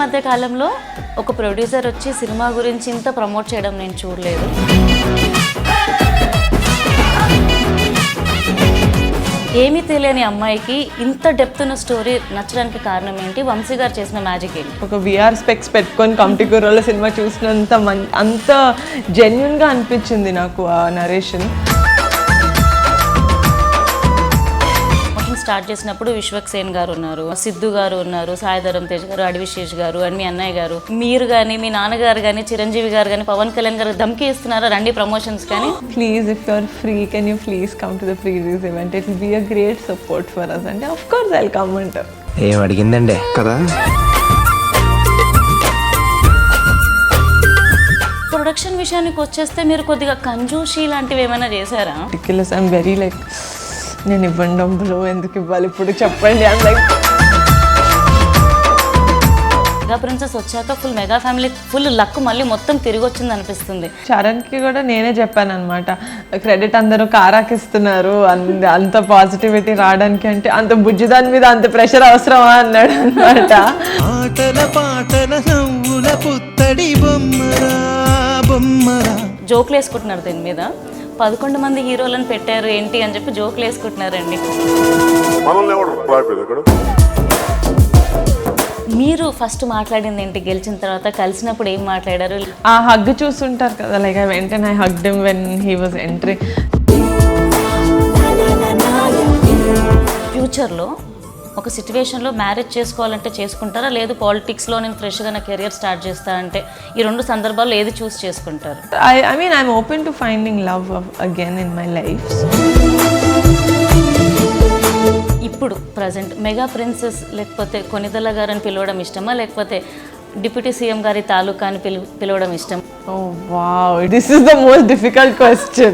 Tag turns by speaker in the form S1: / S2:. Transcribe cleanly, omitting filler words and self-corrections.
S1: మధ్య కాలంలో ఒక ప్రొడ్యూసర్ వచ్చి సినిమా గురించి ఇంత ప్రమోట్ చేయడం నేను చూడలేదు. ఏమీ తెలియని అమ్మాయికి ఇంత డెప్త్ ఉన్న స్టోరీ నచ్చడానికి కారణం ఏంటి? వంశీ గారు చేసిన మ్యాజిక్ ఏంటి?
S2: ఒక విఆర్ స్పెక్స్ పెట్టుకొని కమిటీకూరలో సినిమా చూసినంత అంత జెన్యున్గా అనిపించింది నాకు ఆ నరేషన్.
S1: స్టార్ట్ చేసినప్పుడు విశ్వక్సేన్ గారు ఉన్నారు, సిద్ధు గారు ఉన్నారు, సాయిధరం తేజ్ గారు, అడివిశేష్ గారు అండ్ మీ అన్నయ్య గారు, మీరు కానీ మీ నాన్నగారు కానీ చిరంజీవి గారు కానీ పవన్ కళ్యాణ్ గారు ధమ్కి ఇస్తున్నారా రండి ప్రమోషన్స్ కానీ?
S2: Please if you are free can you please come to the pre release event, it will be a great support for us అంటే of course I will come అంటారు.
S3: ఏం అడిగిందండి కదా.
S1: ప్రొడక్షన్ విషయానికి వచ్చేస్తే మీరు కొద్దిగా కంజూషి లాంటివి ఏమైనా చేశారా?
S2: రిడిక్యులస్ ఐఎమ్ వెరీ లైక్ నేను ఇవ్వండి డబ్బులు ఎందుకు ఇవ్వాలి ఇప్పుడు చెప్పండి అని లైక్.
S1: మెగా ప్రిన్సెస్ వచ్చాక full mega family full luck మళ్ళీ మొత్తం తిరిగి వచ్చింది అనిపిస్తుంది.
S2: చరణ్కి కూడా నేనే చెప్పాను అనమాట, క్రెడిట్ అందరూ కారాకిస్తున్నారు అంత పాజిటివిటీ రావడానికి, అంటే అంత బుజ్జిదాని మీద అంత ప్రెషర్ అవసరమా అన్నాడు అనమాట.
S1: జోకులు వేసుకుంటున్నారు దీని మీద, 11 మంది హీరోలను పెట్టారు ఏంటి అని చెప్పి జోకులు వేసుకుంటున్నారండి. మీరు ఫస్ట్ మాట్లాడింది ఏంటి? గెలిచిన తర్వాత కలిసినప్పుడు ఏం మాట్లాడారు?
S2: ఆ హగ్ చూస్తుంటారు కదా, like I went and I hugged him when he was entering.
S1: ఫ్యూచర్లో ఒక సిచ్యువేషన్లో మ్యారేజ్ చేసుకోవాలంటే చేసుకుంటారా, లేదు పాలిటిక్స్లో నేను ఫ్రెష్గా నా కెరియర్ స్టార్ట్ చేస్తా అంటే ఈ రెండు సందర్భాల్లో ఏది చూస్ చేసుకుంటారు?
S2: I mean I'm open to finding love again in my life.
S1: ఇప్పుడు ప్రజెంట్ మెగా ప్రిన్సెస్ లేకపోతే కొనిదెల గారు అని పిలవడం ఇష్టమా, లేకపోతే డిప్యూటీ సీఎం గారి తాలూకా అని పిలవడం ఇష్టం?
S2: Oh wow, this is the most difficult question.